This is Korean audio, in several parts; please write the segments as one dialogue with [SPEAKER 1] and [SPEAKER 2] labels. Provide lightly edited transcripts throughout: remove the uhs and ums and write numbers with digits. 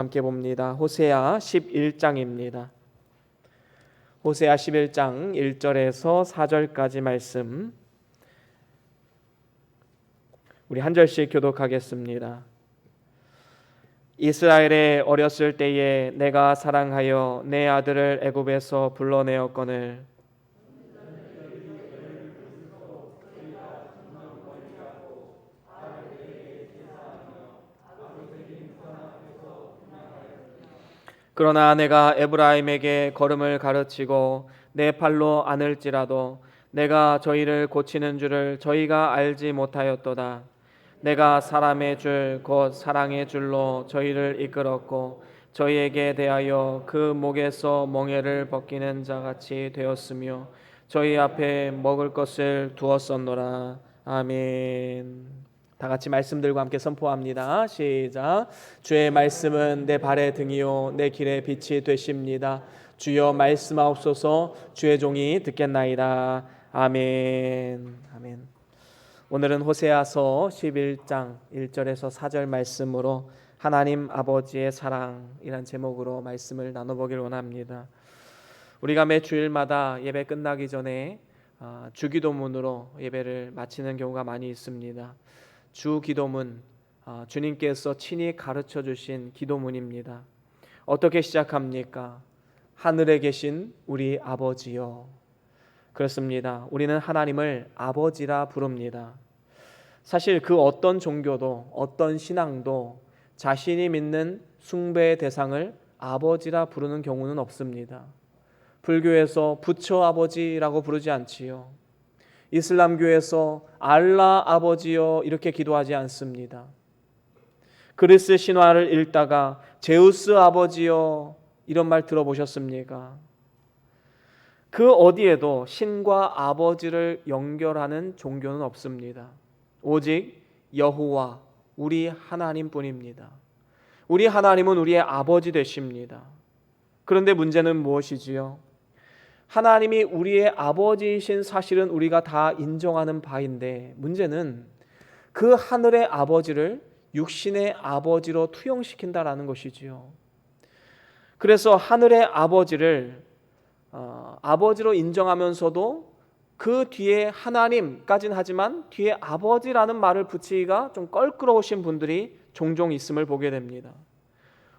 [SPEAKER 1] 함께 봅니다. 호세아 11장입니다. 호세아 11장 1절에서 4절까지 말씀 우리 한 절씩 교독하겠습니다. 이스라엘에 어렸을 때에 내가 사랑하여 내 아들을 애굽에서 불러내었거늘 그러나 내가 에브라임에게 걸음을 가르치고 내 팔로 안을지라도 내가 저희를 고치는 줄을 저희가 알지 못하였도다. 내가 사람의 줄 곧 사랑의 줄로 저희를 이끌었고 저희에게 대하여 그 목에서 멍에를 벗기는 자같이 되었으며 저희 앞에 먹을 것을 두었었노라. 아멘. 다 같이 말씀들과 함께 선포합니다. 시작. 주의 말씀은 내 발의 등이요 내 길의 빛이 되십니다. 주여 말씀하옵소서. 주의 종이 듣겠나이다. 아멘. 아멘. 오늘은 호세아서 11장 1절에서 4절 말씀으로 하나님 아버지의 사랑이란 제목으로 말씀을 나눠보길 원합니다. 우리가 매 주일마다 예배 끝나기 전에 주기도문으로 예배를 마치는 경우가 많이 있습니다. 주기도문, 주님께서 친히 가르쳐 주신 기도문입니다. 어떻게 시작합니까? 하늘에 계신 우리 아버지요. 그렇습니다. 우리는 하나님을 아버지라 부릅니다. 사실 그 어떤 종교도 어떤 신앙도 자신이 믿는 숭배의 대상을 아버지라 부르는 경우는 없습니다. 불교에서 부처 아버지라고 부르지 않지요. 이슬람교에서 알라 아버지여 이렇게 기도하지 않습니다. 그리스 신화를 읽다가 제우스 아버지여 이런 말 들어보셨습니까? 그 어디에도 신과 아버지를 연결하는 종교는 없습니다. 오직 여호와 우리 하나님뿐입니다. 우리 하나님은 우리의 아버지 되십니다. 그런데 문제는 무엇이지요? 하나님이 우리의 아버지이신 사실은 우리가 다 인정하는 바인데 문제는 그 하늘의 아버지를 육신의 아버지로 투영시킨다라는 것이지요. 그래서 하늘의 아버지를 아버지로 인정하면서도 그 뒤에 하나님까지는 하지만 뒤에 아버지라는 말을 붙이기가 좀 껄끄러우신 분들이 종종 있음을 보게 됩니다.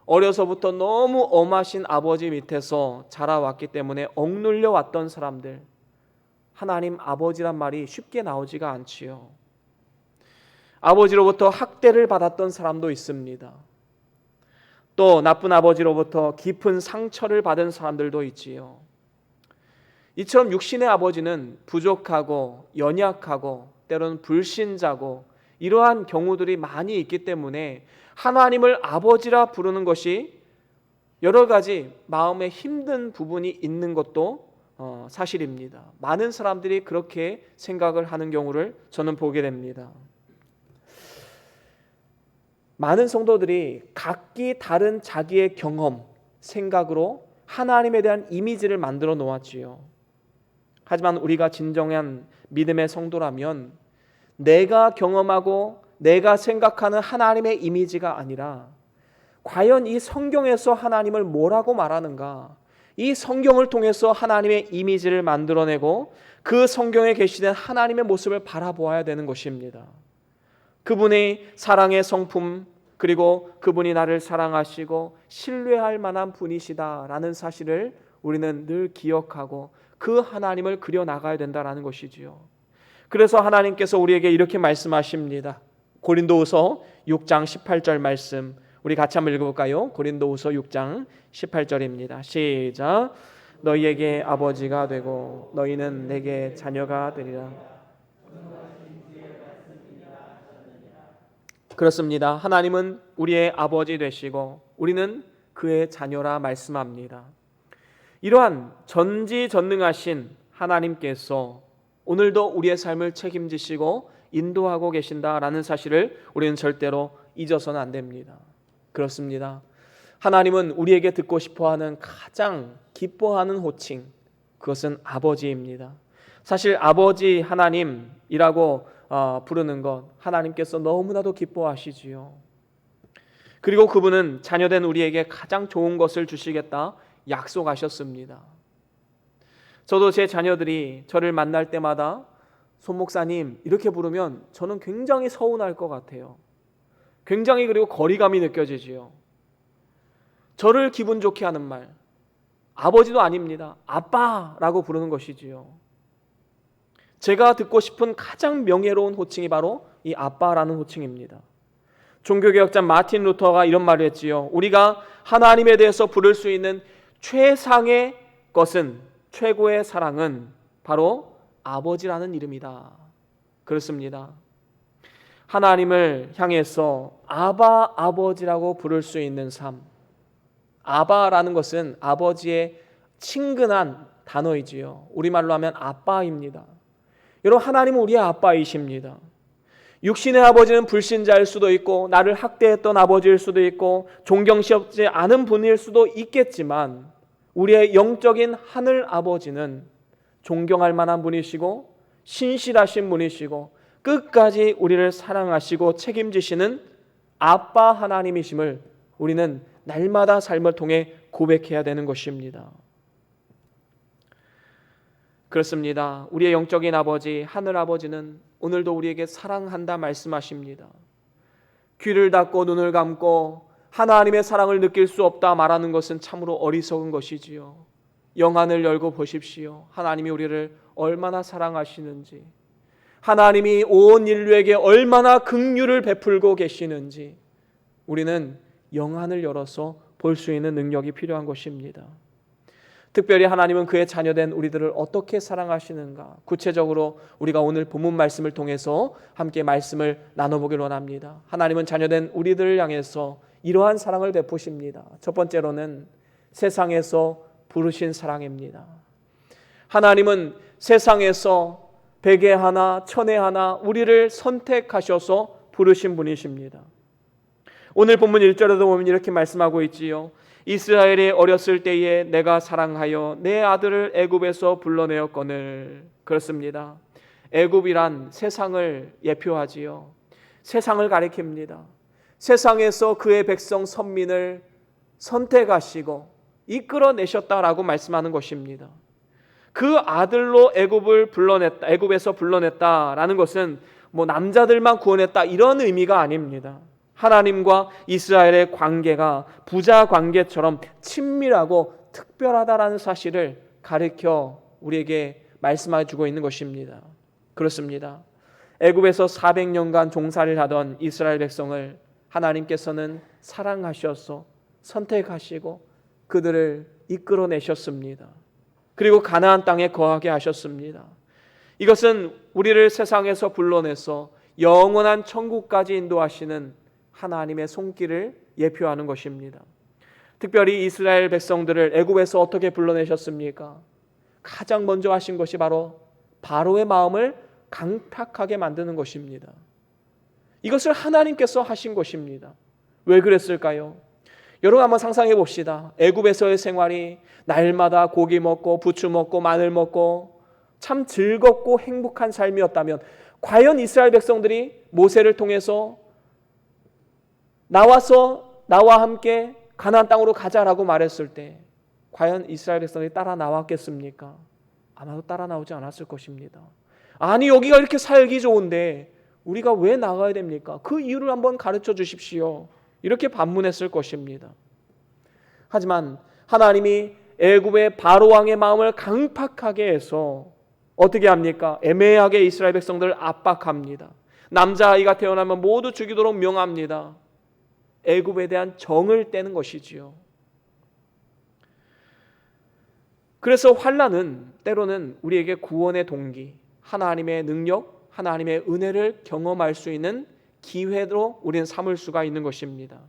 [SPEAKER 1] 어려서부터 너무 엄하신 아버지 밑에서 자라왔기 때문에 억눌려 왔던 사람들, 하나님 아버지란 말이 쉽게 나오지가 않지요. 아버지로부터 학대를 받았던 사람도 있습니다. 또 나쁜 아버지로부터 깊은 상처를 받은 사람들도 있지요. 이처럼 육신의 아버지는 부족하고 연약하고 때로는 불신자고 이러한 경우들이 많이 있기 때문에 하나님을 아버지라 부르는 것이 여러 가지 마음에 힘든 부분이 있는 것도 사실입니다. 많은 사람들이 그렇게 생각을 하는 경우를 저는 보게 됩니다. 많은 성도들이 각기 다른 자기의 경험, 생각으로 하나님에 대한 이미지를 만들어 놓았지요. 하지만 우리가 진정한 믿음의 성도라면 내가 경험하고 내가 생각하는 하나님의 이미지가 아니라 과연 이 성경에서 하나님을 뭐라고 말하는가? 이 성경을 통해서 하나님의 이미지를 만들어내고 그 성경에 계시된 하나님의 모습을 바라보아야 되는 것입니다. 그분의 사랑의 성품, 그리고 그분이 나를 사랑하시고 신뢰할 만한 분이시다라는 사실을 우리는 늘 기억하고 그 하나님을 그려나가야 된다는 것이지요. 그래서 하나님께서 우리에게 이렇게 말씀하십니다. 고린도후서 6장 18절 말씀 우리 같이 한번 읽어볼까요? 고린도후서 6장 18절입니다. 시작. 너희에게 아버지가 되고 너희는 내게 자녀가 되리라. 그렇습니다. 하나님은 우리의 아버지 되시고 우리는 그의 자녀라 말씀합니다. 이러한 전지전능하신 하나님께서 오늘도 우리의 삶을 책임지시고 인도하고 계신다라는 사실을 우리는 절대로 잊어서는 안 됩니다. 그렇습니다. 하나님은 우리에게 듣고 싶어하는 가장 기뻐하는 호칭, 그것은 아버지입니다. 사실 아버지 하나님이라고 부르는 것 하나님께서 너무나도 기뻐하시지요. 그리고 그분은 자녀된 우리에게 가장 좋은 것을 주시겠다 약속하셨습니다. 저도 제 자녀들이 저를 만날 때마다 손 목사님 이렇게 부르면 저는 굉장히 서운할 것 같아요. 굉장히 그리고 거리감이 느껴지지요. 저를 기분 좋게 하는 말, 아버지도 아닙니다. 아빠라고 부르는 것이지요. 제가 듣고 싶은 가장 명예로운 호칭이 바로 이 아빠라는 호칭입니다. 종교개혁자 마틴 루터가 이런 말을 했지요. 우리가 하나님에 대해서 부를 수 있는 최상의 것은, 최고의 사랑은 바로 아버지라는 이름이다. 그렇습니다. 하나님을 향해서 아바, 아버지라고 부를 수 있는 삶. 아바라는 것은 아버지의 친근한 단어이지요. 우리말로 하면 아빠입니다. 여러분, 하나님은 우리의 아빠이십니다. 육신의 아버지는 불신자일 수도 있고 나를 학대했던 아버지일 수도 있고 존경스럽지 않은 분일 수도 있겠지만 우리의 영적인 하늘 아버지는 존경할 만한 분이시고 신실하신 분이시고 끝까지 우리를 사랑하시고 책임지시는 아빠 하나님이심을 우리는 날마다 삶을 통해 고백해야 되는 것입니다. 그렇습니다. 우리의 영적인 아버지 하늘 아버지는 오늘도 우리에게 사랑한다 말씀하십니다. 귀를 닫고 눈을 감고 하나님의 사랑을 느낄 수 없다 말하는 것은 참으로 어리석은 것이지요. 영안을 열고 보십시오. 하나님이 우리를 얼마나 사랑하시는지, 하나님이 온 인류에게 얼마나 긍휼을 베풀고 계시는지 우리는 영안을 열어서 볼 수 있는 능력이 필요한 것입니다. 특별히 하나님은 그의 자녀된 우리들을 어떻게 사랑하시는가, 구체적으로 우리가 오늘 본문 말씀을 통해서 함께 말씀을 나눠보길 원합니다. 하나님은 자녀된 우리들을 향해서 이러한 사랑을 베푸십니다. 첫 번째로는 세상에서 부르신 사랑입니다. 하나님은 세상에서 백에 하나 천에 하나 우리를 선택하셔서 부르신 분이십니다. 오늘 본문 1절에도 보면 이렇게 말씀하고 있지요. 이스라엘이 어렸을 때에 내가 사랑하여 내 아들을 애굽에서 불러내었거늘. 그렇습니다. 애굽이란 세상을 예표하지요. 세상을 가리킵니다. 세상에서 그의 백성 선민을 선택하시고 이끌어내셨다라고 말씀하는 것입니다. 그 아들로 애굽에서 불러냈다라는 것은 남자들만 구원했다 이런 의미가 아닙니다. 하나님과 이스라엘의 관계가 부자 관계처럼 친밀하고 특별하다라는 사실을 가르쳐 우리에게 말씀해 주고 있는 것입니다. 그렇습니다. 애굽에서 400년간 종살이를 하던 이스라엘 백성을 하나님께서는 사랑하셔서 선택하시고 그들을 이끌어내셨습니다. 그리고 가나안 땅에 거하게 하셨습니다. 이것은 우리를 세상에서 불러내서 영원한 천국까지 인도하시는 하나님의 손길을 예표하는 것입니다. 특별히 이스라엘 백성들을 애굽에서 어떻게 불러내셨습니까? 가장 먼저 하신 것이 바로 바로의 마음을 강팍하게 만드는 것입니다. 이것을 하나님께서 하신 것입니다. 왜 그랬을까요? 여러분 한번 상상해 봅시다. 애굽에서의 생활이 날마다 고기 먹고 부추 먹고 마늘 먹고 참 즐겁고 행복한 삶이었다면 과연 이스라엘 백성들이 모세를 통해서 나와 함께 가나안 땅으로 가자라고 말했을 때 과연 이스라엘 백성들이 따라 나왔겠습니까? 아마도 따라 나오지 않았을 것입니다. 아니 여기가 이렇게 살기 좋은데 우리가 왜 나가야 됩니까? 그 이유를 한번 가르쳐 주십시오. 이렇게 반문했을 것입니다. 하지만 하나님이 애굽의 바로 왕의 마음을 강팍하게 해서 어떻게 합니까? 애매하게 이스라엘 백성들을 압박합니다. 남자아이가 태어나면 모두 죽이도록 명합니다. 애굽에 대한 정을 떼는 것이지요. 그래서 환난은 때로는 우리에게 구원의 동기, 하나님의 능력, 하나님의 은혜를 경험할 수 있는 기회로 우리는 삼을 수가 있는 것입니다.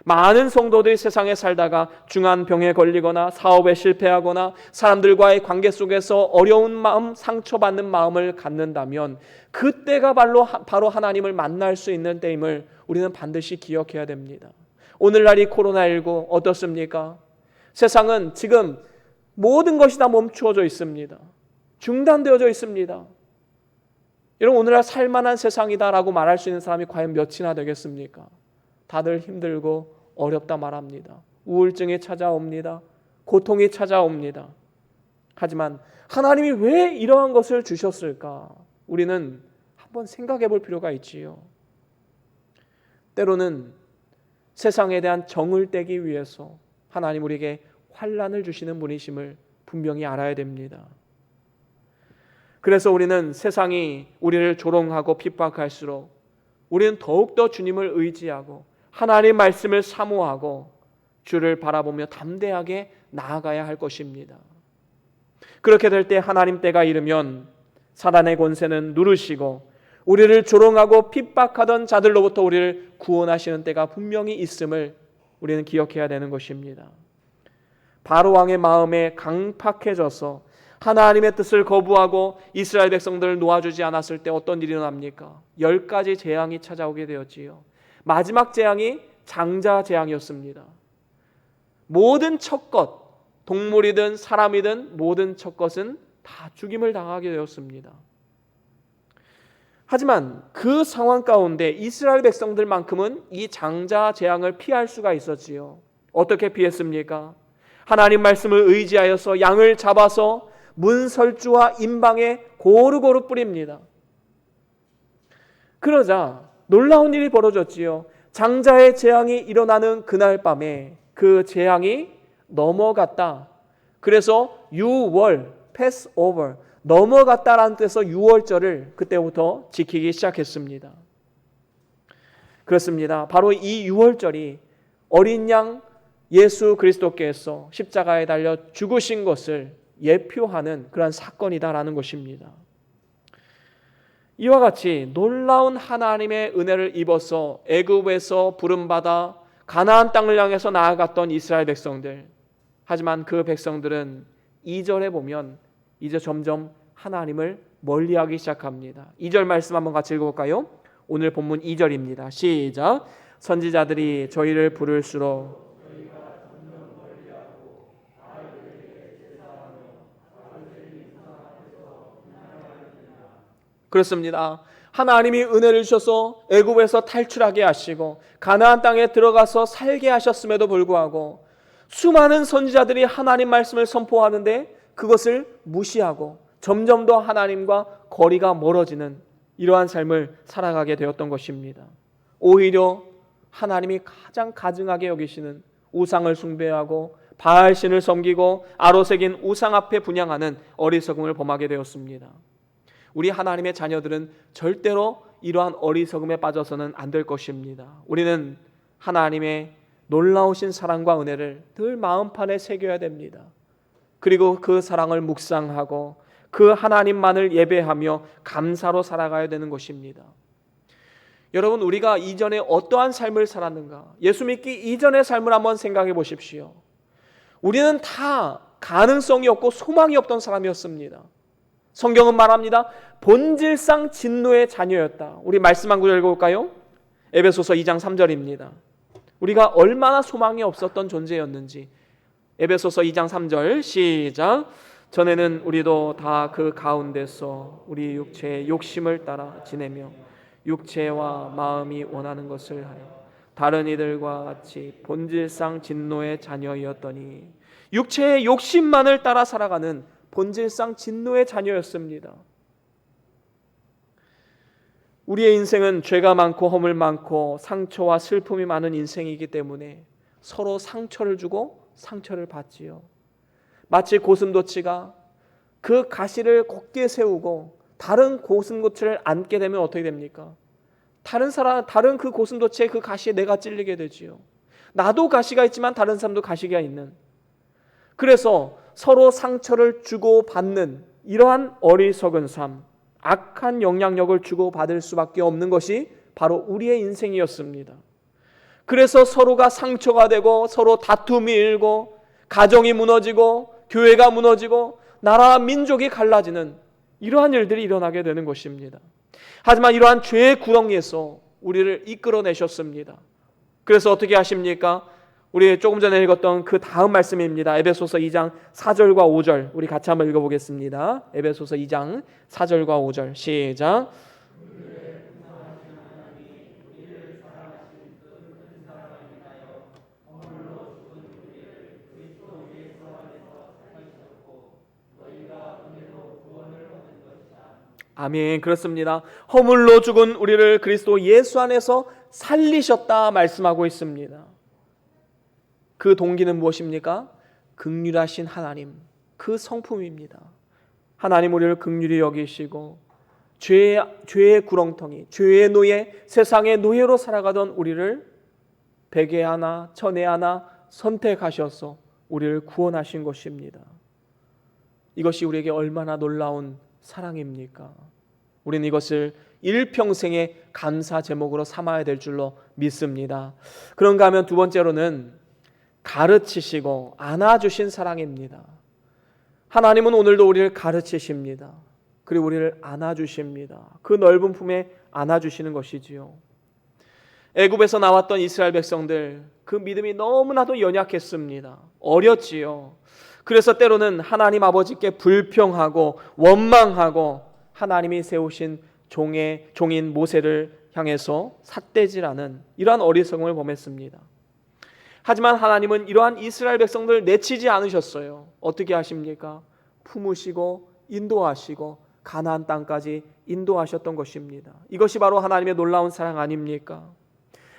[SPEAKER 1] 많은 성도들이 세상에 살다가 중한 병에 걸리거나 사업에 실패하거나 사람들과의 관계 속에서 어려운 마음, 상처받는 마음을 갖는다면 그때가 바로 하나님을 만날 수 있는 때임을 우리는 반드시 기억해야 됩니다. 오늘날 이 코로나19 어떻습니까? 세상은 지금 모든 것이 다 멈추어져 있습니다. 중단되어져 있습니다. 여러분 오늘날 살만한 세상이다라고 말할 수 있는 사람이 과연 몇이나 되겠습니까? 다들 힘들고 어렵다 말합니다. 우울증이 찾아옵니다. 고통이 찾아옵니다. 하지만 하나님이 왜 이러한 것을 주셨을까? 우리는 한번 생각해 볼 필요가 있지요. 때로는 세상에 대한 정을 떼기 위해서 하나님 우리에게 환난을 주시는 분이심을 분명히 알아야 됩니다. 그래서 우리는 세상이 우리를 조롱하고 핍박할수록 우리는 더욱더 주님을 의지하고 하나님의 말씀을 사모하고 주를 바라보며 담대하게 나아가야 할 것입니다. 그렇게 될 때 하나님 때가 이르면 사단의 권세는 누르시고 우리를 조롱하고 핍박하던 자들로부터 우리를 구원하시는 때가 분명히 있음을 우리는 기억해야 되는 것입니다. 바로 왕의 마음에 강팍해져서 하나님의 뜻을 거부하고 이스라엘 백성들을 놓아주지 않았을 때 어떤 일이 일어납니까? 10가지 재앙이 찾아오게 되었지요. 마지막 재앙이 장자 재앙이었습니다. 모든 첫 것, 동물이든 사람이든 모든 첫 것은 다 죽임을 당하게 되었습니다. 하지만 그 상황 가운데 이스라엘 백성들만큼은 이 장자 재앙을 피할 수가 있었지요. 어떻게 피했습니까? 하나님 말씀을 의지하여서 양을 잡아서 문설주와 임방에 고루고루 뿌립니다. 그러자 놀라운 일이 벌어졌지요. 장자의 재앙이 일어나는 그날 밤에 그 재앙이 넘어갔다. 그래서 유월, pass over, 넘어갔다라는 뜻에서 유월절을 그때부터 지키기 시작했습니다. 그렇습니다. 바로 이 유월절이 어린 양 예수 그리스도께서 십자가에 달려 죽으신 것을 예표하는 그러한 사건이다라는 것입니다. 이와 같이 놀라운 하나님의 은혜를 입어서 애굽에서 부름받아 가나안 땅을 향해서 나아갔던 이스라엘 백성들. 하지만 그 백성들은 2절에 보면 이제 점점 하나님을 멀리하기 시작합니다. 2절 말씀 한번 같이 읽어볼까요? 오늘 본문 2절입니다. 시작. 선지자들이 저희를 부를수록 그렇습니다. 하나님이 은혜를 주셔서 애굽에서 탈출하게 하시고 가나안 땅에 들어가서 살게 하셨음에도 불구하고 수많은 선지자들이 하나님 말씀을 선포하는데 그것을 무시하고 점점 더 하나님과 거리가 멀어지는 이러한 삶을 살아가게 되었던 것입니다. 오히려 하나님이 가장 가증하게 여기시는 우상을 숭배하고 바알신을 섬기고 아로새긴 우상 앞에 분향하는 어리석음을 범하게 되었습니다. 우리 하나님의 자녀들은 절대로 이러한 어리석음에 빠져서는 안 될 것입니다. 우리는 하나님의 놀라우신 사랑과 은혜를 늘 마음판에 새겨야 됩니다. 그리고 그 사랑을 묵상하고 그 하나님만을 예배하며 감사로 살아가야 되는 것입니다. 여러분, 우리가 이전에 어떠한 삶을 살았는가? 예수 믿기 이전의 삶을 한번 생각해 보십시오. 우리는 다 가능성이 없고 소망이 없던 사람이었습니다. 성경은 말합니다. 본질상 진노의 자녀였다. 우리 말씀 한 구절 읽어볼까요? 에베소서 2장 3절입니다. 우리가 얼마나 소망이 없었던 존재였는지. 에베소서 2장 3절 시작. 전에는 우리도 다 그 가운데서 우리 육체의 욕심을 따라 지내며 육체와 마음이 원하는 것을 하여 다른 이들과 같이 본질상 진노의 자녀였더니 육체의 욕심만을 따라 살아가는 본질상 진노의 자녀였습니다. 우리의 인생은 죄가 많고 허물 많고 상처와 슬픔이 많은 인생이기 때문에 서로 상처를 주고 상처를 받지요. 마치 고슴도치가 그 가시를 곧게 세우고 다른 고슴도치를 안게 되면 어떻게 됩니까? 다른 그 고슴도치의 그 가시에 내가 찔리게 되지요. 나도 가시가 있지만 다른 사람도 가시가 있는. 그래서 서로 상처를 주고받는 이러한 어리석은 삶, 악한 영향력을 주고받을 수밖에 없는 것이 바로 우리의 인생이었습니다. 그래서 서로가 상처가 되고 서로 다툼이 일고 가정이 무너지고 교회가 무너지고 나라와 민족이 갈라지는 이러한 일들이 일어나게 되는 것입니다. 하지만 이러한 죄의 구덩이에서 우리를 이끌어내셨습니다. 그래서 어떻게 하십니까? 우리 조금 전에 읽었던 그 다음 말씀입니다. 에베소서 2장 4절과 5절 우리 같이 한번 읽어보겠습니다. 에베소서 2장 4절과 5절 시작. 아멘. 그렇습니다. 허물로 죽은 우리를 그리스도 예수 안에서 살리셨다 말씀하고 있습니다. 그 동기는 무엇입니까? 긍휼하신 하나님, 그 성품입니다. 하나님 우리를 긍휼히 여기시고 죄의 구렁텅이, 죄의 노예, 세상의 노예로 살아가던 우리를 백에 하나, 천에 하나 선택하셔서 우리를 구원하신 것입니다. 이것이 우리에게 얼마나 놀라운 사랑입니까? 우리는 이것을 일평생의 감사 제목으로 삼아야 될 줄로 믿습니다. 그런가 하면 두 번째로는 가르치시고 안아주신 사랑입니다. 하나님은 오늘도 우리를 가르치십니다. 그리고 우리를 안아주십니다. 그 넓은 품에 안아주시는 것이지요. 애굽에서 나왔던 이스라엘 백성들, 그 믿음이 너무나도 연약했습니다. 어렸지요. 그래서 때로는 하나님 아버지께 불평하고 원망하고 하나님이 세우신 종인 모세를 향해서 삿대질하는 이러한 어리석음을 범했습니다. 하지만 하나님은 이러한 이스라엘 백성들을 내치지 않으셨어요. 어떻게 하십니까? 품으시고 인도하시고 가나안 땅까지 인도하셨던 것입니다. 이것이 바로 하나님의 놀라운 사랑 아닙니까?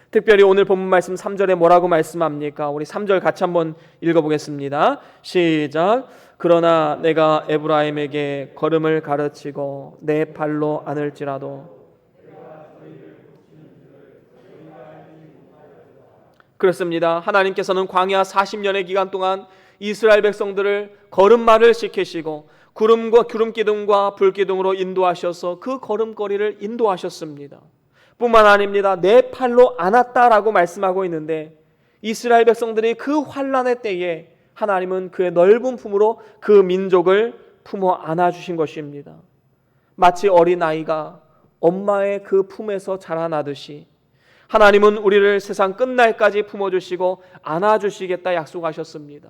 [SPEAKER 1] 특별히 오늘 본문 말씀 3절에 뭐라고 말씀합니까? 우리 3절 같이 한번 읽어보겠습니다. 시작. 그러나 내가 에브라임에게 걸음을 가르치고 내 발로 안을지라도. 그렇습니다. 하나님께서는 광야 40년의 기간 동안 이스라엘 백성들을 걸음마를 시키시고 구름 기둥과 불 기둥으로 인도하셔서 그 걸음걸이를 인도하셨습니다. 뿐만 아닙니다. 내 팔로 안았다라고 말씀하고 있는데 이스라엘 백성들이 그 환난의 때에 하나님은 그의 넓은 품으로 그 민족을 품어 안아주신 것입니다. 마치 어린아이가 엄마의 그 품에서 자라나듯이 하나님은 우리를 세상 끝날까지 품어주시고 안아주시겠다 약속하셨습니다.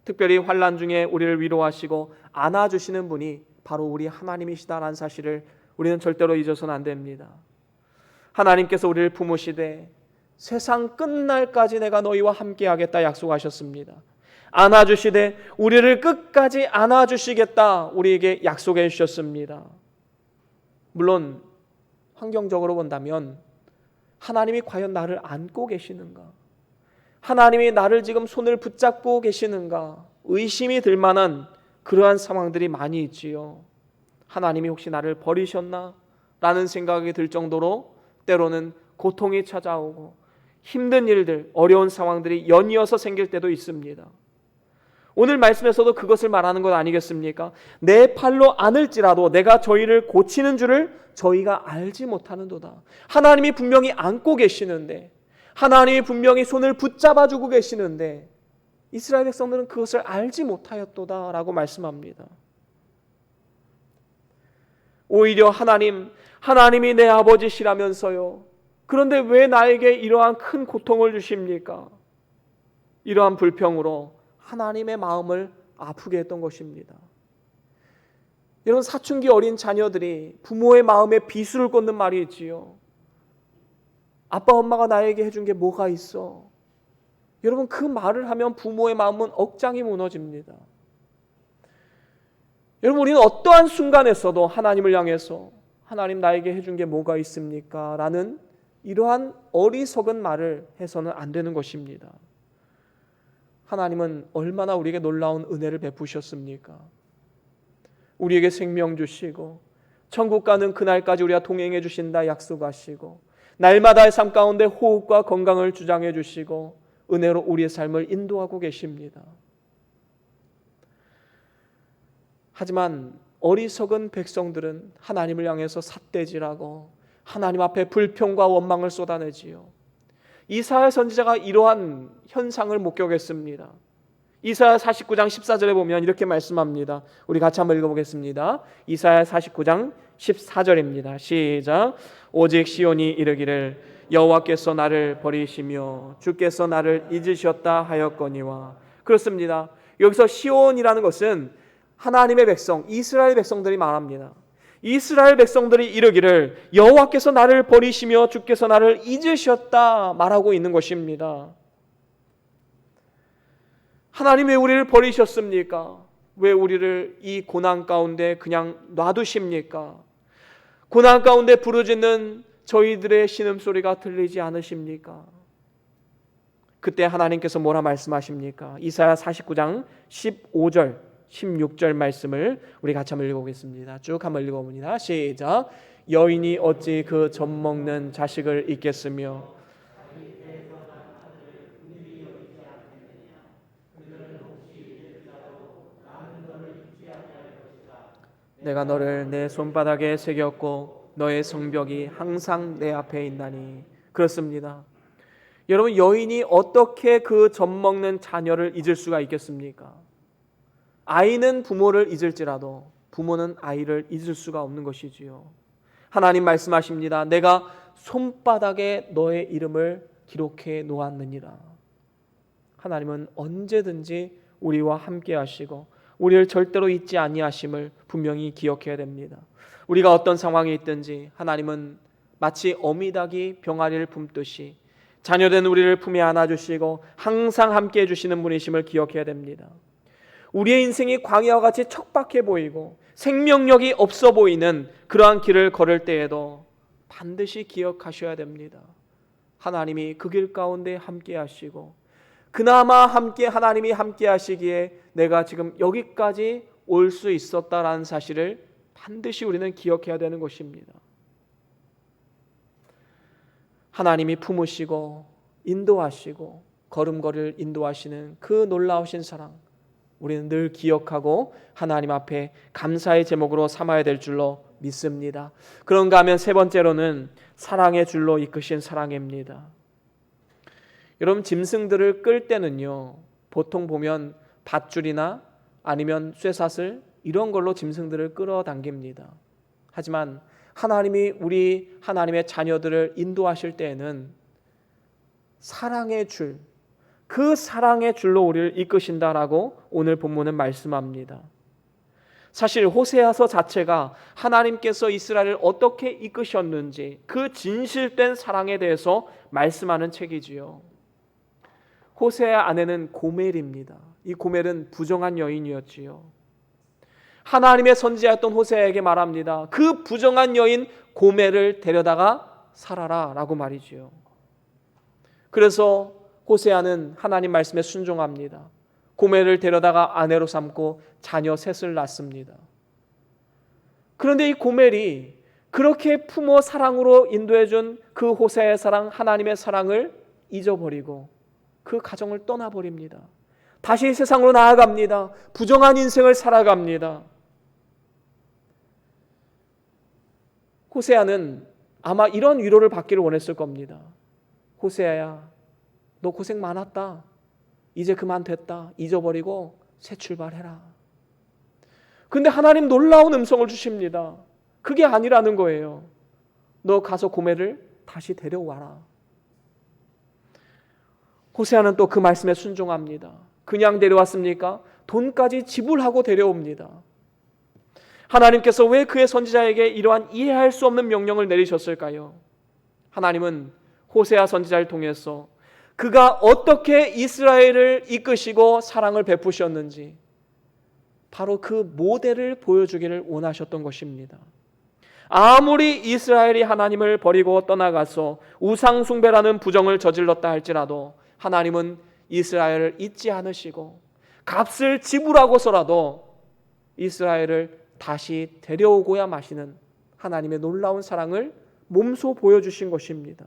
[SPEAKER 1] 특별히 환난 중에 우리를 위로하시고 안아주시는 분이 바로 우리 하나님이시다라는 사실을 우리는 절대로 잊어서는 안 됩니다. 하나님께서 우리를 품으시되 세상 끝날까지 내가 너희와 함께하겠다 약속하셨습니다. 안아주시되 우리를 끝까지 안아주시겠다 우리에게 약속해 주셨습니다. 물론 환경적으로 본다면 하나님이 과연 나를 안고 계시는가? 하나님이 나를 지금 손을 붙잡고 계시는가? 의심이 들 만한 그러한 상황들이 많이 있지요. 하나님이 혹시 나를 버리셨나? 라는 생각이 들 정도로 때로는 고통이 찾아오고 힘든 일들, 어려운 상황들이 연이어서 생길 때도 있습니다. 오늘 말씀에서도 그것을 말하는 것 아니겠습니까? 내 팔로 안을지라도 내가 저희를 고치는 줄을 저희가 알지 못하는도다. 하나님이 분명히 안고 계시는데, 하나님이 분명히 손을 붙잡아주고 계시는데 이스라엘 백성들은 그것을 알지 못하였도다라고 말씀합니다. 오히려 하나님이 내 아버지시라면서요. 그런데 왜 나에게 이러한 큰 고통을 주십니까? 이러한 불평으로 하나님의 마음을 아프게 했던 것입니다. 여러분, 사춘기 어린 자녀들이 부모의 마음에 비수를 꽂는 말이 있지요. 아빠 엄마가 나에게 해준 게 뭐가 있어? 여러분, 그 말을 하면 부모의 마음은 억장이 무너집니다. 여러분, 우리는 어떠한 순간에서도 하나님을 향해서 하나님 나에게 해준 게 뭐가 있습니까? 라는 이러한 어리석은 말을 해서는 안 되는 것입니다. 하나님은 얼마나 우리에게 놀라운 은혜를 베푸셨습니까? 우리에게 생명 주시고 천국 가는 그날까지 우리와 동행해 주신다 약속하시고 날마다의 삶 가운데 호흡과 건강을 주장해 주시고 은혜로 우리의 삶을 인도하고 계십니다. 하지만 어리석은 백성들은 하나님을 향해서 삿대질하고 하나님 앞에 불평과 원망을 쏟아내지요. 이사야 선지자가 이러한 현상을 목격했습니다. 이사야 49장 14절에 보면 이렇게 말씀합니다. 우리 같이 한번 읽어보겠습니다. 이사야 49장 14절입니다. 시작. 오직 시온이 이르기를 여호와께서 나를 버리시며 주께서 나를 잊으셨다 하였거니와. 그렇습니다. 여기서 시온이라는 것은 하나님의 백성, 이스라엘 백성들이 말합니다. 이스라엘 백성들이 이르기를 여호와께서 나를 버리시며 주께서 나를 잊으셨다 말하고 있는 것입니다. 하나님 왜 우리를 버리셨습니까? 왜 우리를 이 고난 가운데 그냥 놔두십니까? 고난 가운데 부르짖는 저희들의 신음소리가 들리지 않으십니까? 그때 하나님께서 뭐라 말씀하십니까? 이사야 49장 15절 16절 말씀을 우리 같이 한번 읽어보겠습니다. 쭉 한번 읽어봅니다. 시작. 여인이 어찌 그 젖먹는 자식을 잊겠으며 내가 너를 내 손바닥에 새겼고 너의 성벽이 항상 내 앞에 있나니. 그렇습니다. 여러분, 여인이 어떻게 그 젖먹는 자녀를 잊을 수가 있겠습니까? 아이는 부모를 잊을지라도 부모는 아이를 잊을 수가 없는 것이지요. 하나님 말씀하십니다. 내가 손바닥에 너의 이름을 기록해 놓았느니라. 하나님은 언제든지 우리와 함께 하시고 우리를 절대로 잊지 아니하심을 분명히 기억해야 됩니다. 우리가 어떤 상황에 있든지 하나님은 마치 어미닭이 병아리를 품듯이 자녀된 우리를 품에 안아주시고 항상 함께 해주시는 분이심을 기억해야 됩니다. 우리의 인생이 광야와 같이 척박해 보이고 생명력이 없어 보이는 그러한 길을 걸을 때에도 반드시 기억하셔야 됩니다. 하나님이 그 길 가운데 함께 하시고 그나마 하나님이 함께 하시기에 내가 지금 여기까지 올 수 있었다라는 사실을 반드시 우리는 기억해야 되는 것입니다. 하나님이 품으시고 인도하시고 걸음걸이를 인도하시는 그 놀라우신 사랑, 우리는 늘 기억하고 하나님 앞에 감사의 제목으로 삼아야 될 줄로 믿습니다. 그런가 하면 세 번째로는 사랑의 줄로 이끄신 사랑입니다. 여러분, 짐승들을 끌 때는요, 보통 보면 밧줄이나 아니면 쇠사슬 이런 걸로 짐승들을 끌어당깁니다. 하지만 하나님이 우리 하나님의 자녀들을 인도하실 때에는 사랑의 줄, 그 사랑의 줄로 우리를 이끄신다라고 오늘 본문은 말씀합니다. 사실 호세아서 자체가 하나님께서 이스라엘을 어떻게 이끄셨는지 그 진실된 사랑에 대해서 말씀하는 책이지요. 호세아 아내는 고멜입니다. 이 고멜은 부정한 여인이었지요. 하나님의 선지자였던 호세아에게 말합니다. 그 부정한 여인 고멜을 데려다가 살아라 라고 말이지요. 그래서 호세아는 하나님 말씀에 순종합니다. 고멜을 데려다가 아내로 삼고 자녀 셋을 낳습니다. 그런데 이 고멜이 그렇게 부모 사랑으로 인도해준 그 호세아의 사랑, 하나님의 사랑을 잊어버리고 그 가정을 떠나버립니다. 다시 세상으로 나아갑니다. 부정한 인생을 살아갑니다. 호세아는 아마 이런 위로를 받기를 원했을 겁니다. 호세아야, 너 고생 많았다. 이제 그만 됐다. 잊어버리고 새 출발해라. 근데 하나님 놀라운 음성을 주십니다. 그게 아니라는 거예요. 너 가서 고멜을 다시 데려와라. 호세아는 또 그 말씀에 순종합니다. 그냥 데려왔습니까? 돈까지 지불하고 데려옵니다. 하나님께서 왜 그의 선지자에게 이러한 이해할 수 없는 명령을 내리셨을까요? 하나님은 호세아 선지자를 통해서 그가 어떻게 이스라엘을 이끄시고 사랑을 베푸셨는지 바로 그 모델을 보여주기를 원하셨던 것입니다. 아무리 이스라엘이 하나님을 버리고 떠나가서 우상숭배라는 부정을 저질렀다 할지라도 하나님은 이스라엘을 잊지 않으시고 값을 지불하고서라도 이스라엘을 다시 데려오고야 마시는 하나님의 놀라운 사랑을 몸소 보여주신 것입니다.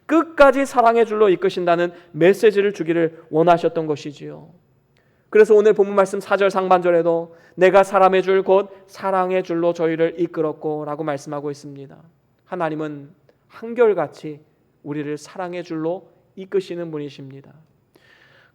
[SPEAKER 1] 끝까지 사랑의 줄로 이끄신다는 메시지를 주기를 원하셨던 것이지요. 그래서 오늘 본문 말씀 4절 상반절에도 내가 사람의 줄 곧 사랑의 줄로 저희를 이끌었고 라고 말씀하고 있습니다. 하나님은 한결같이 우리를 사랑의 줄로 이끄시는 분이십니다.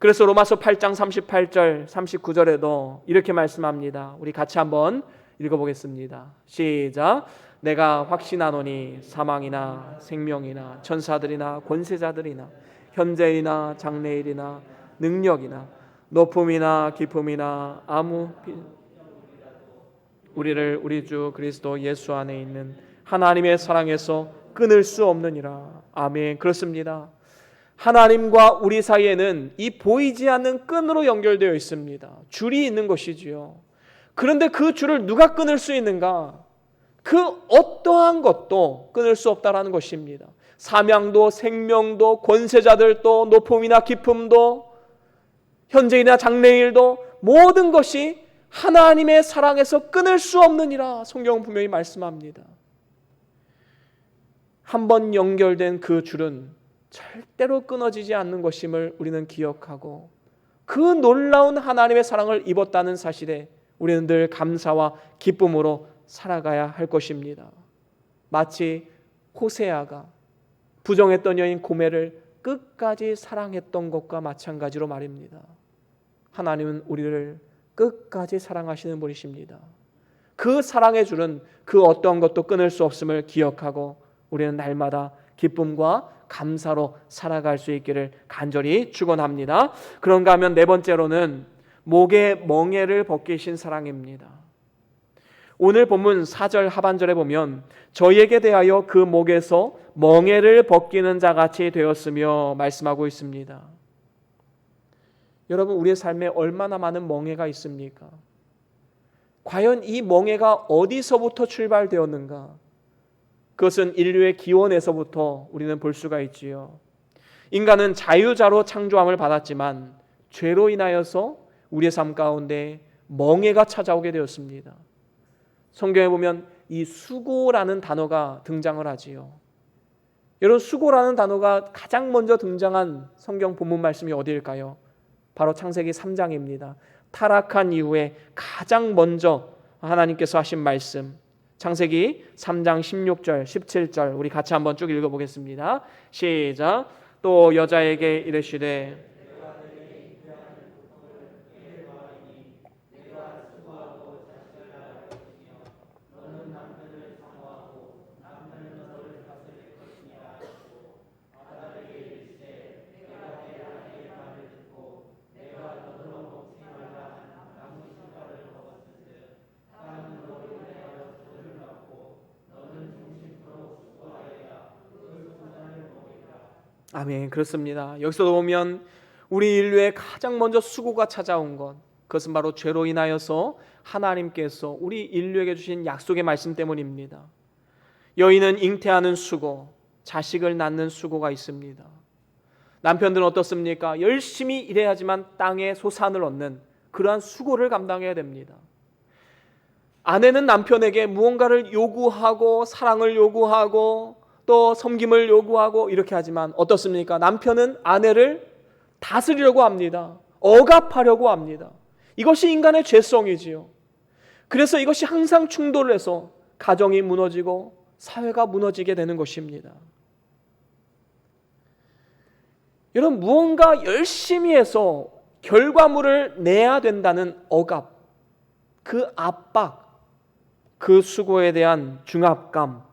[SPEAKER 1] 그래서 로마서 8장 38절 39절에도 이렇게 말씀합니다. 우리 같이 한번 읽어보겠습니다. 시작. 내가 확신하노니 사망이나 생명이나 천사들이나 권세자들이나 현재이나 장래일이나 능력이나 높음이나 깊음이나 아무 우리를 우리 주 그리스도 예수 안에 있는 하나님의 사랑에서 끊을 수 없느니라. 아멘. 그렇습니다. 하나님과 우리 사이에는 이 보이지 않는 끈으로 연결되어 있습니다. 줄이 있는 것이지요. 그런데 그 줄을 누가 끊을 수 있는가? 그 어떠한 것도 끊을 수 없다라는 것입니다. 사명도, 생명도, 권세자들도, 높음이나 깊음도, 현재이나 장래일도 모든 것이 하나님의 사랑에서 끊을 수 없느니라 성경은 분명히 말씀합니다. 한번 연결된 그 줄은 절대로 끊어지지 않는 것임을 우리는 기억하고 그 놀라운 하나님의 사랑을 입었다는 사실에 우리는 늘 감사와 기쁨으로 살아가야 할 것입니다. 마치 호세아가 부정했던 여인 고멜을 끝까지 사랑했던 것과 마찬가지로 말입니다. 하나님은 우리를 끝까지 사랑하시는 분이십니다. 그 사랑의 줄은 그 어떤 것도 끊을 수 없음을 기억하고 우리는 날마다 기쁨과 감사로 살아갈 수 있기를 간절히 축원합니다. 그런가 하면 네 번째로는 목에 멍에를 벗기신 사랑입니다. 오늘 본문 4절 하반절에 보면 저희에게 대하여 그 목에서 멍에를 벗기는 자같이 되었으며 말씀하고 있습니다. 여러분, 우리의 삶에 얼마나 많은 멍에가 있습니까? 과연 이 멍에가 어디서부터 출발되었는가? 그것은 인류의 기원에서부터 우리는 볼 수가 있지요. 인간은 자유자로 창조함을 받았지만 죄로 인하여서 우리의 삶 가운데 멍에가 찾아오게 되었습니다. 성경에 보면 이 수고라는 단어가 등장을 하지요. 여러분, 수고라는 단어가 가장 먼저 등장한 성경 본문 말씀이 어디일까요? 바로 창세기 3장입니다. 타락한 이후에 가장 먼저 하나님께서 하신 말씀, 창세기 3장 16절 17절 우리 같이 한번 쭉 읽어보겠습니다. 시작. 또 여자에게 이르시되 아멘. 그렇습니다. 여기서 보면 우리 인류에 가장 먼저 수고가 찾아온 것, 그것은 바로 죄로 인하여서 하나님께서 우리 인류에게 주신 약속의 말씀 때문입니다. 여인은 잉태하는 수고, 자식을 낳는 수고가 있습니다. 남편들은 어떻습니까? 열심히 일해야지만 땅에 소산을 얻는 그러한 수고를 감당해야 됩니다. 아내는 남편에게 무언가를 요구하고 사랑을 요구하고 또 섬김을 요구하고 이렇게 하지만 어떻습니까? 남편은 아내를 다스리려고 합니다. 억압하려고 합니다. 이것이 인간의 죄성이지요. 그래서 이것이 항상 충돌을 해서 가정이 무너지고 사회가 무너지게 되는 것입니다. 여러분, 무언가 열심히 해서 결과물을 내야 된다는 억압, 그 압박, 그 수고에 대한 중압감,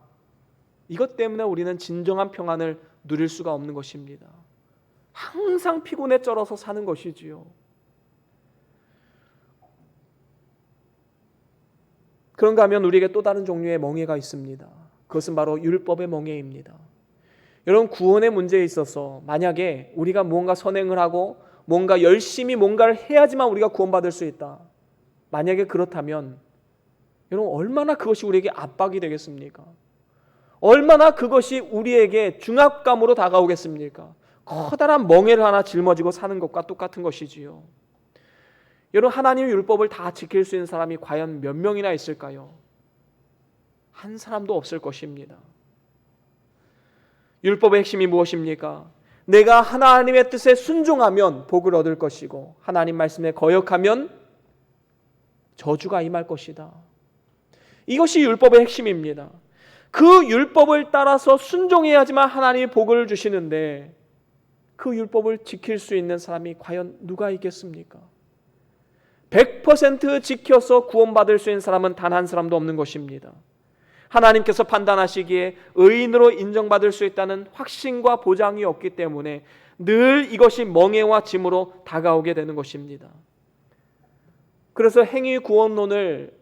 [SPEAKER 1] 이것 때문에 우리는 진정한 평안을 누릴 수가 없는 것입니다. 항상 피곤에 쩔어서 사는 것이지요. 그런가 하면 우리에게 또 다른 종류의 멍에가 있습니다. 그것은 바로 율법의 멍에입니다. 여러분, 구원의 문제에 있어서 만약에 우리가 무언가 선행을 하고 뭔가 열심히 뭔가를 해야지만 우리가 구원받을 수 있다. 만약에 그렇다면 여러분, 얼마나 그것이 우리에게 압박이 되겠습니까? 얼마나 그것이 우리에게 중압감으로 다가오겠습니까? 커다란 멍에를 하나 짊어지고 사는 것과 똑같은 것이지요. 여러분, 하나님의 율법을 다 지킬 수 있는 사람이 과연 몇 명이나 있을까요? 한 사람도 없을 것입니다. 율법의 핵심이 무엇입니까? 내가 하나님의 뜻에 순종하면 복을 얻을 것이고 하나님 말씀에 거역하면 저주가 임할 것이다. 이것이 율법의 핵심입니다. 그 율법을 따라서 순종해야지만 하나님이 복을 주시는데 그 율법을 지킬 수 있는 사람이 과연 누가 있겠습니까? 100% 지켜서 구원받을 수 있는 사람은 단 한 사람도 없는 것입니다. 하나님께서 판단하시기에 의인으로 인정받을 수 있다는 확신과 보장이 없기 때문에 늘 이것이 멍에와 짐으로 다가오게 되는 것입니다. 그래서 행위 구원론을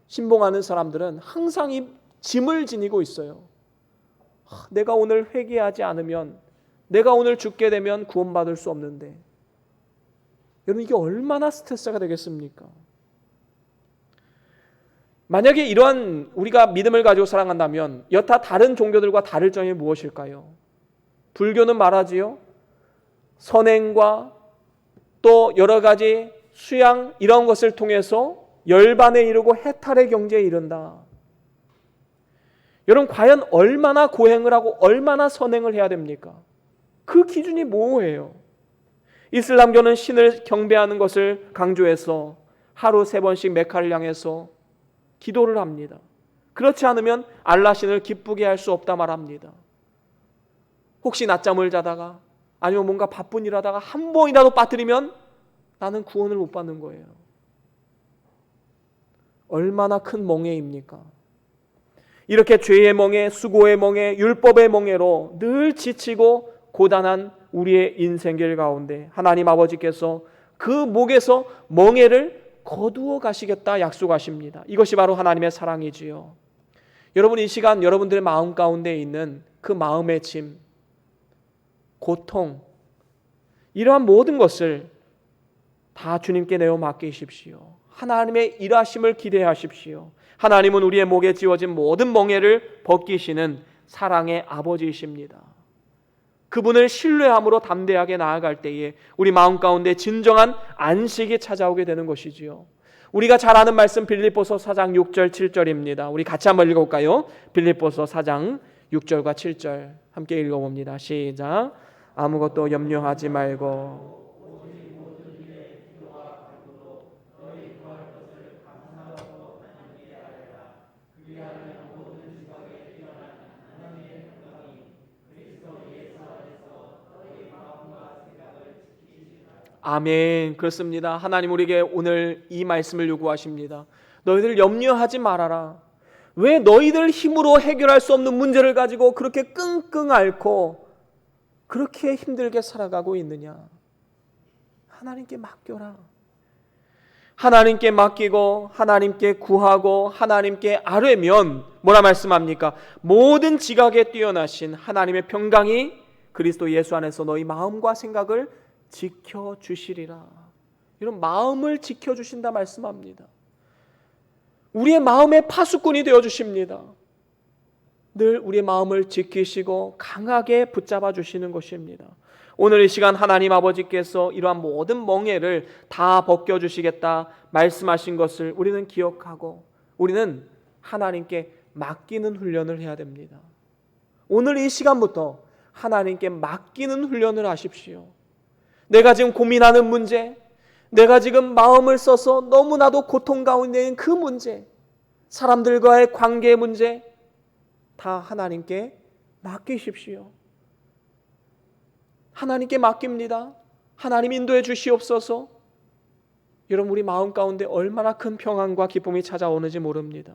[SPEAKER 1] 신봉하는 사람들은 항상 이 짐을 지니고 있어요. 내가 오늘 회개하지 않으면, 내가 오늘 죽게 되면 구원받을 수 없는데, 여러분, 이게 얼마나 스트레스가 되겠습니까? 만약에 이러한 우리가 믿음을 가지고 살아간다면 여타 다른 종교들과 다를 점이 무엇일까요? 불교는 말하지요. 선행과 또 여러 가지 수양 이런 것을 통해서 열반에 이르고 해탈의 경지에 이른다. 여러분 과연 얼마나 고행을 하고 얼마나 선행을 해야 됩니까? 그 기준이 뭐예요? 이슬람교는 신을 경배하는 것을 강조해서 하루 3번씩 메카를 향해서 기도를 합니다. 그렇지 않으면 알라 신을 기쁘게 할 수 없다 말합니다. 혹시 낮잠을 자다가 아니면 뭔가 바쁜 일 하다가 한 번이라도 빠뜨리면 나는 구원을 못 받는 거예요. 얼마나 큰 멍해입니까? 이렇게 죄의 멍해, 수고의 멍해, 율법의 멍해로 늘 지치고 고단한 우리의 인생길 가운데 하나님 아버지께서 그 목에서 멍해를 거두어 가시겠다 약속하십니다. 이것이 바로 하나님의 사랑이지요. 여러분 이 시간 여러분들의 마음 가운데 있는 그 마음의 짐, 고통, 이러한 모든 것을 다 주님께 내어 맡기십시오. 하나님의 일하심을 기대하십시오. 하나님은 우리의 목에 지워진 모든 멍에를 벗기시는 사랑의 아버지이십니다. 그분을 신뢰함으로 담대하게 나아갈 때에 우리 마음 가운데 진정한 안식이 찾아오게 되는 것이지요. 우리가 잘 아는 말씀 빌립보서 4장 6절 7절입니다. 우리 같이 한번 읽어볼까요? 빌립보서 4장 6절과 7절 함께 읽어봅니다. 시작. 아무것도 염려하지 말고 아멘. 그렇습니다. 하나님 우리에게 오늘 이 말씀을 요구하십니다. 너희들 염려하지 말아라. 왜 너희들 힘으로 해결할 수 없는 문제를 가지고 그렇게 끙끙 앓고 그렇게 힘들게 살아가고 있느냐? 하나님께 맡겨라. 하나님께 맡기고 하나님께 구하고 하나님께 아뢰면 뭐라 말씀합니까? 모든 지각에 뛰어나신 하나님의 평강이 그리스도 예수 안에서 너희 마음과 생각을 지켜주시리라. 이런 마음을 지켜주신다 말씀합니다. 우리의 마음의 파수꾼이 되어주십니다. 늘 우리의 마음을 지키시고 강하게 붙잡아 주시는 것입니다. 오늘 이 시간 하나님 아버지께서 이러한 모든 멍에를 다 벗겨주시겠다 말씀하신 것을 우리는 기억하고 우리는 하나님께 맡기는 훈련을 해야 됩니다. 오늘 이 시간부터 하나님께 맡기는 훈련을 하십시오. 내가 지금 고민하는 문제, 내가 지금 마음을 써서 너무나도 고통 가운데 있는 그 문제, 사람들과의 관계 문제 다 하나님께 맡기십시오. 하나님께 맡깁니다. 하나님 인도해 주시옵소서. 여러분 우리 마음 가운데 얼마나 큰 평안과 기쁨이 찾아오는지 모릅니다.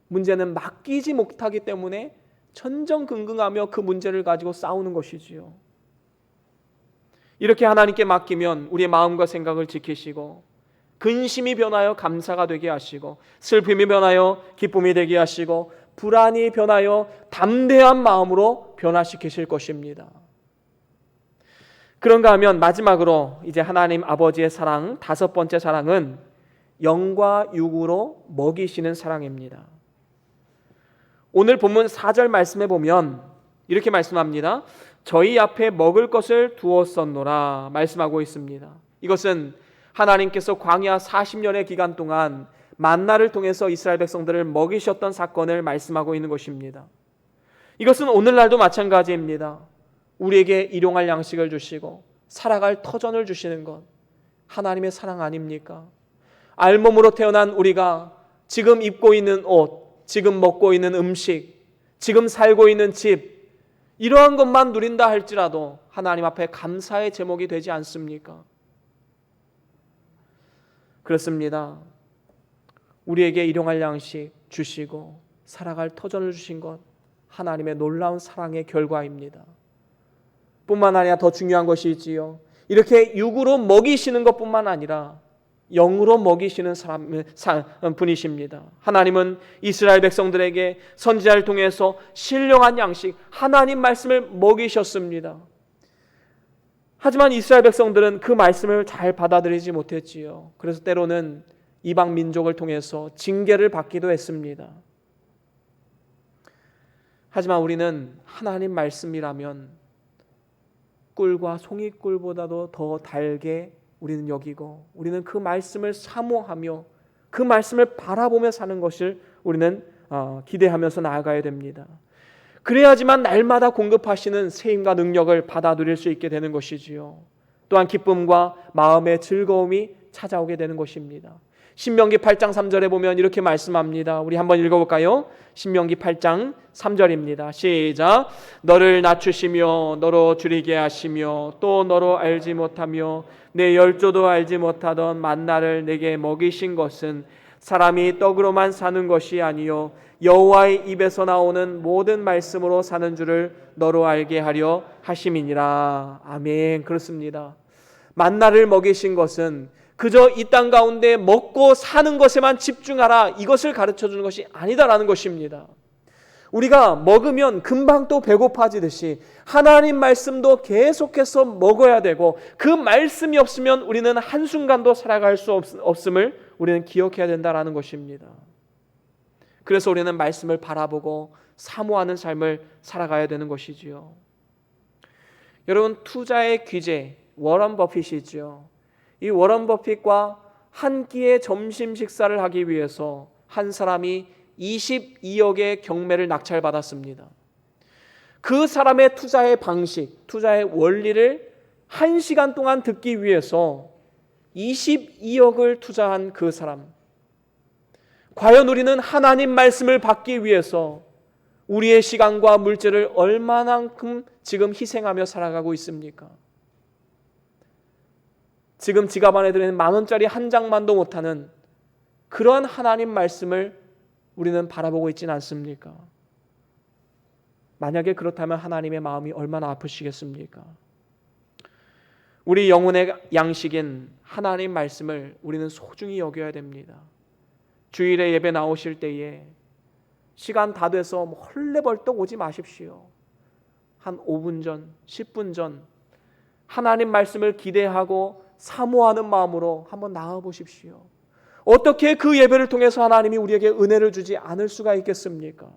[SPEAKER 1] 문제는 맡기지 못하기 때문에 전전긍긍하며 그 문제를 가지고 싸우는 것이지요. 이렇게 하나님께 맡기면 우리의 마음과 생각을 지키시고 근심이 변하여 감사가 되게 하시고 슬픔이 변하여 기쁨이 되게 하시고 불안이 변하여 담대한 마음으로 변화시키실 것입니다. 그런가 하면 마지막으로 이제 하나님 아버지의 사랑, 5번째 사랑은 영과 육으로 먹이시는 사랑입니다. 오늘 본문 4절 말씀에 보면 이렇게 말씀합니다. 저희 앞에 먹을 것을 두었었노라 말씀하고 있습니다. 이것은 하나님께서 광야 40년의 기간 동안 만나를 통해서 이스라엘 백성들을 먹이셨던 사건을 말씀하고 있는 것입니다. 이것은 오늘날도 마찬가지입니다. 우리에게 일용할 양식을 주시고 살아갈 터전을 주시는 것 하나님의 사랑 아닙니까? 알몸으로 태어난 우리가 지금 입고 있는 옷, 지금 먹고 있는 음식, 지금 살고 있는 집 이러한 것만 누린다 할지라도 하나님 앞에 감사의 제목이 되지 않습니까? 그렇습니다. 우리에게 일용할 양식 주시고 살아갈 터전을 주신 것 하나님의 놀라운 사랑의 결과입니다. 뿐만 아니라 더 중요한 것이지요. 이렇게 육으로 먹이시는 것뿐만 아니라 영으로 먹이시는 분이십니다. 하나님은 이스라엘 백성들에게 선지자를 통해서 신령한 양식 하나님 말씀을 먹이셨습니다. 하지만 이스라엘 백성들은 그 말씀을 잘 받아들이지 못했지요. 그래서 때로는 이방 민족을 통해서 징계를 받기도 했습니다. 하지만 우리는 하나님 말씀이라면 꿀과 송이꿀보다도 더 달게 우리는 여기고, 우리는 그 말씀을 사모하며 그 말씀을 바라보며 사는 것을 우리는 기대하면서 나아가야 됩니다. 그래야지만 날마다 공급하시는 세임과 능력을 받아 누릴 수 있게 되는 것이지요. 또한 기쁨과 마음의 즐거움이 찾아오게 되는 것입니다. 신명기 8장 3절에 보면 이렇게 말씀합니다. 우리 한번 읽어볼까요? 신명기 8장 3절입니다. 시작. 너를 낮추시며 너로 줄이게 하시며 또 너로 알지 못하며 내 열조도 알지 못하던 만나를 내게 먹이신 것은 사람이 떡으로만 사는 것이 아니요 여호와의 입에서 나오는 모든 말씀으로 사는 줄을 너로 알게 하려 하심이니라. 아멘. 그렇습니다. 만나를 먹이신 것은 그저 이 땅 가운데 먹고 사는 것에만 집중하라, 이것을 가르쳐 주는 것이 아니다라는 것입니다. 우리가 먹으면 금방 또 배고파지듯이 하나님 말씀도 계속해서 먹어야 되고, 그 말씀이 없으면 우리는 한순간도 살아갈 수 없음을 우리는 기억해야 된다라는 것입니다. 그래서 우리는 말씀을 바라보고 사모하는 삶을 살아가야 되는 것이지요. 여러분, 투자의 귀재 워런 버핏이지요. 이 워런 버핏과 한 끼의 점심 식사를 하기 위해서 한 사람이 22억의 경매를 낙찰받았습니다. 그 사람의 투자의 방식, 투자의 원리를 1시간 동안 듣기 위해서 22억을 투자한 그 사람, 과연 우리는 하나님 말씀을 받기 위해서 우리의 시간과 물질을 얼마만큼 지금 희생하며 살아가고 있습니까? 지금 지갑 안에 들어있는 10,000원짜리 한 장만도 못하는 그러한 하나님 말씀을 우리는 바라보고 있지는 않습니까? 만약에 그렇다면 하나님의 마음이 얼마나 아프시겠습니까? 우리 영혼의 양식인 하나님 말씀을 우리는 소중히 여겨야 됩니다. 주일에 예배 나오실 때에 시간 다 돼서 헐레벌떡 오지 마십시오. 한 5분 전, 10분 전 하나님 말씀을 기대하고 사모하는 마음으로 한번 나와 보십시오. 어떻게 그 예배를 통해서 하나님이 우리에게 은혜를 주지 않을 수가 있겠습니까?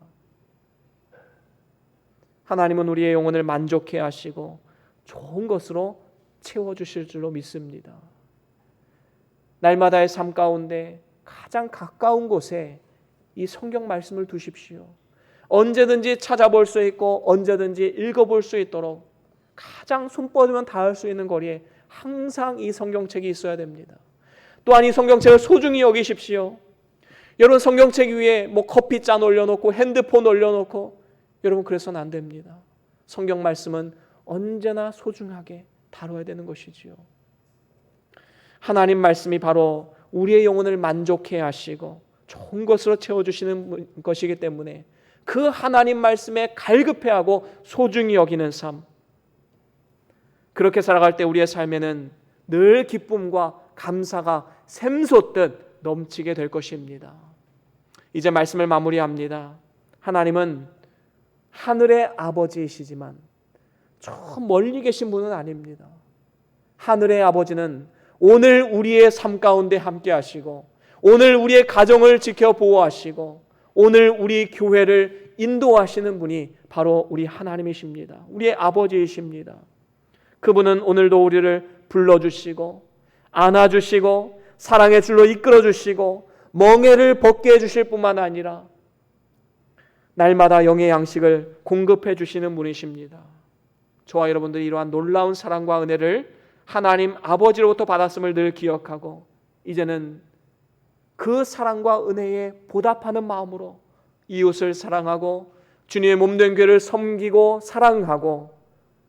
[SPEAKER 1] 하나님은 우리의 영혼을 만족해 하시고 좋은 것으로 채워주실 줄로 믿습니다. 날마다의 삶 가운데 가장 가까운 곳에 이 성경 말씀을 두십시오. 언제든지 찾아볼 수 있고 언제든지 읽어볼 수 있도록 가장 손 뻗으면 닿을 수 있는 거리에 항상 이 성경책이 있어야 됩니다. 또한 이 성경책을 소중히 여기십시오. 여러분, 성경책 위에 커피잔 올려놓고 핸드폰 올려놓고 여러분, 그래서는 안 됩니다. 성경 말씀은 언제나 소중하게 다뤄야 되는 것이지요. 하나님 말씀이 바로 우리의 영혼을 만족해 하시고 좋은 것으로 채워주시는 것이기 때문에 그 하나님 말씀에 갈급해하고 소중히 여기는 삶, 그렇게 살아갈 때 우리의 삶에는 늘 기쁨과 감사가 샘솟듯 넘치게 될 것입니다. 이제 말씀을 마무리합니다. 하나님은 하늘의 아버지이시지만 저 멀리 계신 분은 아닙니다. 하늘의 아버지는 오늘 우리의 삶 가운데 함께 하시고 오늘 우리의 가정을 지켜 보호하시고 오늘 우리 교회를 인도하시는 분이 바로 우리 하나님이십니다. 우리의 아버지이십니다. 그분은 오늘도 우리를 불러주시고 안아주시고 사랑의 줄로 이끌어주시고 멍에를 벗게 해주실 뿐만 아니라 날마다 영의 양식을 공급해 주시는 분이십니다. 저와 여러분들이 이러한 놀라운 사랑과 은혜를 하나님 아버지로부터 받았음을 늘 기억하고 이제는 그 사랑과 은혜에 보답하는 마음으로 이웃을 사랑하고 주님의 몸된 교회를 섬기고 사랑하고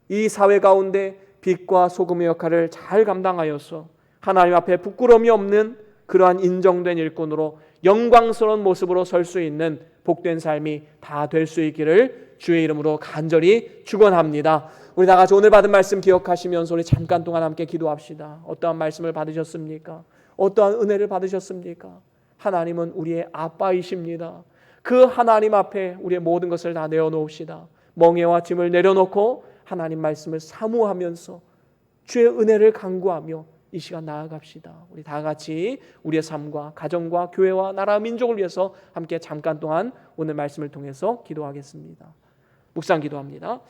[SPEAKER 1] 이 사회 가운데 빛과 소금의 역할을 잘 감당하여서 하나님 앞에 부끄러움이 없는 그러한 인정된 일꾼으로 영광스러운 모습으로 설 수 있는 복된 삶이 다 될 수 있기를 주의 이름으로 간절히 축원합니다. 우리 다 같이 오늘 받은 말씀 기억하시면서 우리 잠깐 동안 함께 기도합시다. 어떠한 말씀을 받으셨습니까? 어떠한 은혜를 받으셨습니까? 하나님은 우리의 아빠이십니다. 그 하나님 앞에 우리의 모든 것을 다 내어놓읍시다. 멍에와 짐을 내려놓고 하나님 말씀을 사모하면서 주의 은혜를 간구하며 이 시간 나아갑시다. 우리 다 같이 우리의 삶과 가정과 교회와 나라 민족을 위해서 함께 잠깐 동안 오늘 말씀을 통해서 기도하겠습니다. 묵상 기도합니다.